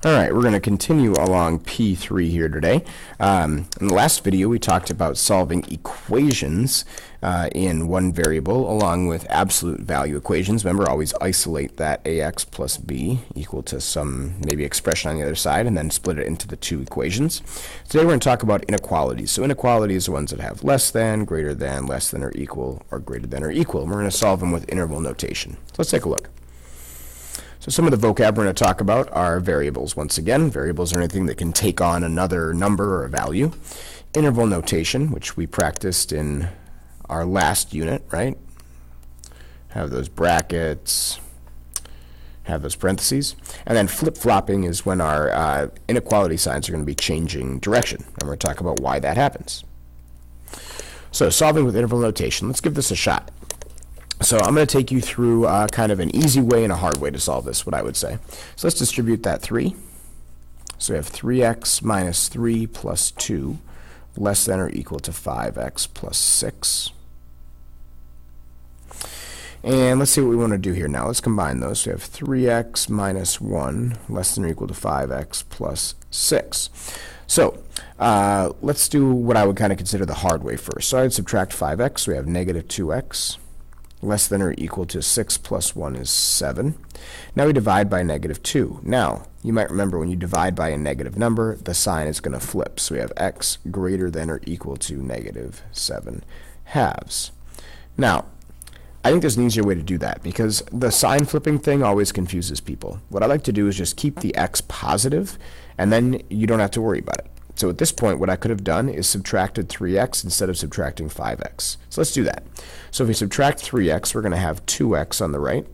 All right, we're going to continue along P3 here today. In the last video, we talked about solving equations in one variable along with absolute value equations. Remember, always isolate that ax plus b equal to some maybe expression on the other side and then split it into the two equations. Today, we're going to talk about inequalities. So inequalities are ones that have less than, greater than, less than or greater than or equal. And we're going to solve them with interval notation. So let's take a look. So some of the vocab we're going to talk about are variables. Once again, variables are anything that can take on another number or a value. Interval notation, which we practiced in our last unit, right? Have those brackets, have those parentheses. And then flip-flopping is when our inequality signs are going to be changing direction. And we're going to talk about why that happens. So solving with interval notation, let's give this a shot. So I'm going to take you through kind of an easy way and a hard way to solve this, what I would say. So let's distribute that 3. So we have 3x minus 3 plus 2 less than or equal to 5x plus 6. And let's see what we want to do here now. Let's combine those. So we have 3x minus 1 less than or equal to 5x plus 6. So let's do what I would kind of consider the hard way first. So I would subtract 5x. So we have negative 2x. Less than or equal to 6 plus 1 is 7. Now we divide by negative 2. Now, you might remember when you divide by a negative number, the sign is going to flip. So we have x greater than or equal to negative 7 halves. Now, I think there's an easier way to do that because the sign flipping thing always confuses people. What I like to do is just keep the x positive, and then you don't have to worry about it. So at this point, what I could have done is subtracted 3x instead of subtracting 5x. So let's do that. So if we subtract 3x, we're going to have 2x on the right.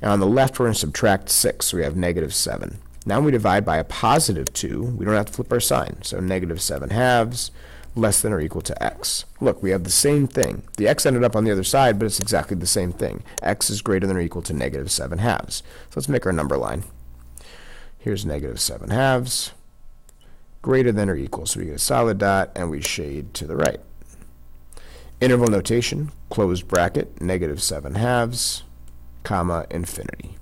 And on the left, we're going to subtract 6. So we have negative 7. Now we divide by a positive 2. We don't have to flip our sign. So negative 7 halves less than or equal to x. Look, we have the same thing. The x ended up on the other side, but it's exactly the same thing. X is greater than or equal to negative 7 halves. So let's make our number line. Here's negative 7 halves. Greater than or equal. So we get a solid dot and we shade to the right. Interval notation, closed bracket, negative 7 halves, comma, infinity.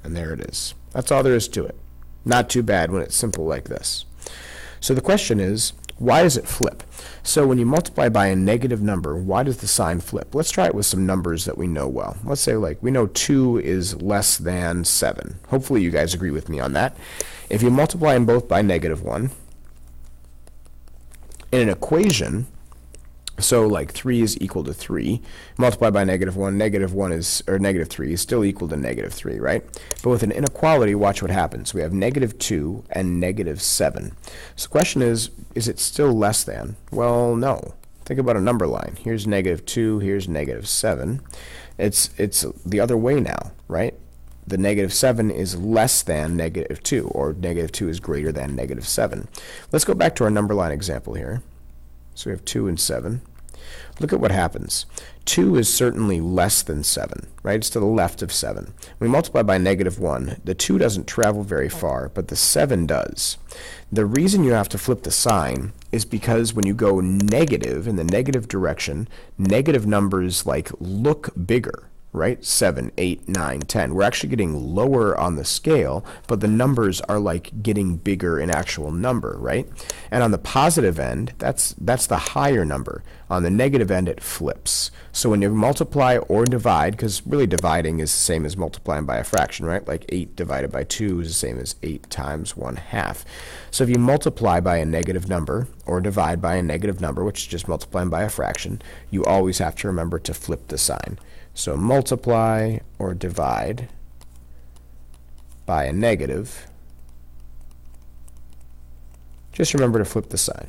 And there it is. That's all there is to it. Not too bad when it's simple like this. So the question is, why does it flip? So when you multiply by a negative number, why does the sign flip? Let's try it with some numbers that we know well. Let's say like we know 2 is less than 7. Hopefully you guys agree with me on that. If you multiply them both by negative 1, in an equation, so like 3 is equal to 3, multiply by negative 1, negative 1 is, or negative 3 is still equal to negative 3, right? But with an inequality, watch what happens. We have negative 2 and negative 7. So the question is it still less than? Well, no. Think about a number line. Here's negative 2, here's negative 7. It's the other way now, right? The negative 7 is less than negative 2, or negative 2 is greater than negative 7. Let's go back to our number line example here. So we have 2 and 7. Look at what happens. 2 is certainly less than 7, right? It's to the left of 7. When we multiply by negative 1, the 2 doesn't travel very far, but the 7 does. The reason you have to flip the sign is because when you go negative in the negative direction, negative numbers like look bigger. Right? 7, 8, 9, 10. We're actually getting lower on the scale, but the numbers are like getting bigger in actual number, right? And on the positive end, that's the higher number. On the negative end, it flips. So when you multiply or divide, because really dividing is the same as multiplying by a fraction, right? Like 8 divided by 2 is the same as 8 times 1/2. So if you multiply by a negative number or divide by a negative number, which is just multiplying by a fraction, you always have to remember to flip the sign. So multiply or divide by a negative. Just remember to flip the sign.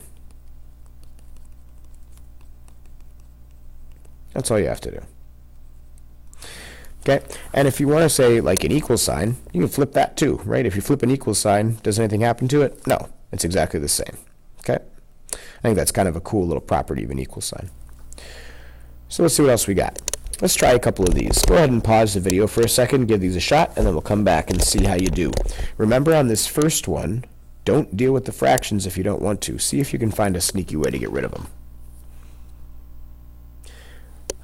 That's all you have to do. Okay, and if you want to say like an equal sign, you can flip that too, right? If you flip an equal sign, does anything happen to it? No, it's exactly the same. Okay, I think that's kind of a cool little property of an equal sign. So let's see what else we got. Let's try a couple of these. Go ahead and pause the video for a second, give these a shot, and then we'll come back and see how you do. Remember on this first one, don't deal with the fractions if you don't want to. See if you can find a sneaky way to get rid of them.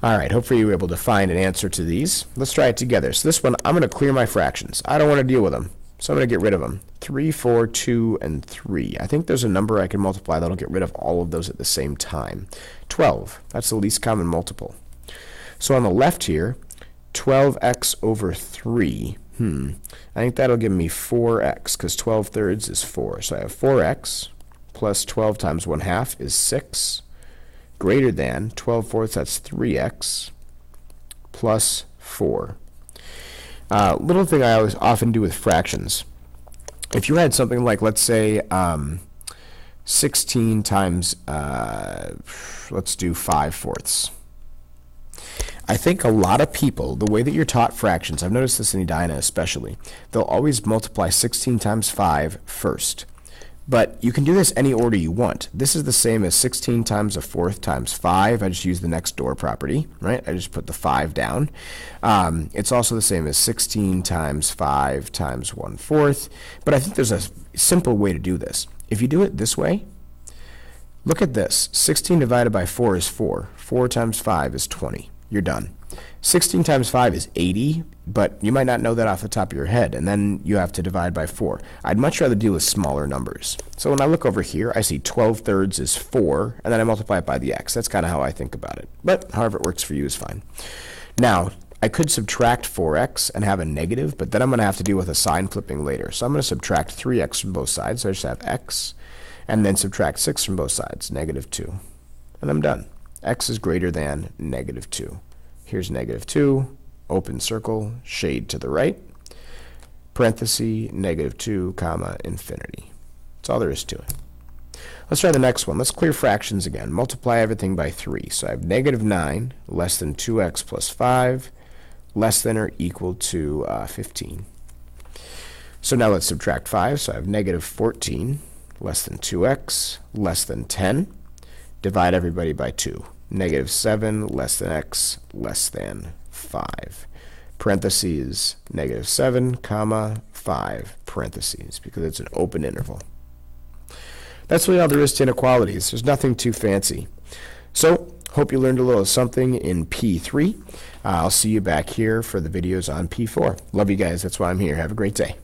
All right, hopefully you were able to find an answer to these. Let's try it together. So this one, I'm going to clear my fractions. I don't want to deal with them. So I'm going to get rid of them. 3, 4, 2, and 3. I think there's a number I can multiply that'll get rid of all of those at the same time. 12. That's the least common multiple. So on the left here, 12x over 3. I think that'll give me 4x, because 12 thirds is 4. So I have 4x plus 12 times 1/2 is 6, greater than 12 fourths, that's 3x, plus 4. Little thing I always often do with fractions. If you had something like, let's say, 16 times, let's do 5 fourths. I think a lot of people, the way that you're taught fractions, I've noticed this in Edina especially, they'll always multiply 16 times 5 first. But you can do this any order you want. This is the same as 16 times a fourth times 5. I just use the next door property, right? I just put the 5 down. It's also the same as 16 times 5 times 1/4. But I think there's a simple way to do this. If you do it this way, look at this. 16 divided by 4 is 4. 4 times 5 is 20. You're done. 16 times 5 is 80, but you might not know that off the top of your head, and then you have to divide by 4. I'd much rather deal with smaller numbers. So when I look over here, I see 12 thirds is 4, and then I multiply it by the x. That's kind of how I think about it. But however it works for you is fine. Now, I could subtract 4x and have a negative, but then I'm going to have to deal with a sign flipping later. So I'm going to subtract 3x from both sides, so I just have x, and then subtract 6 from both sides, -2. And I'm done. X is greater than -2. Here's -2, open circle, shade to the right, parenthesis, -2, comma, infinity. That's all there is to it. Let's try the next one. Let's clear fractions again. Multiply everything by 3. So I have -9 less than 2x plus 5 less than or equal to 15. So now let's subtract 5. So I have -14 less than 2x less than 10. Divide everybody by 2. -7 less than x less than 5. Parentheses, -7, comma, 5, parentheses, because it's an open interval. That's really all there is to inequalities. There's nothing too fancy. So, hope you learned a little something in P3. I'll see you back here for the videos on P4. Love you guys. That's why I'm here. Have a great day.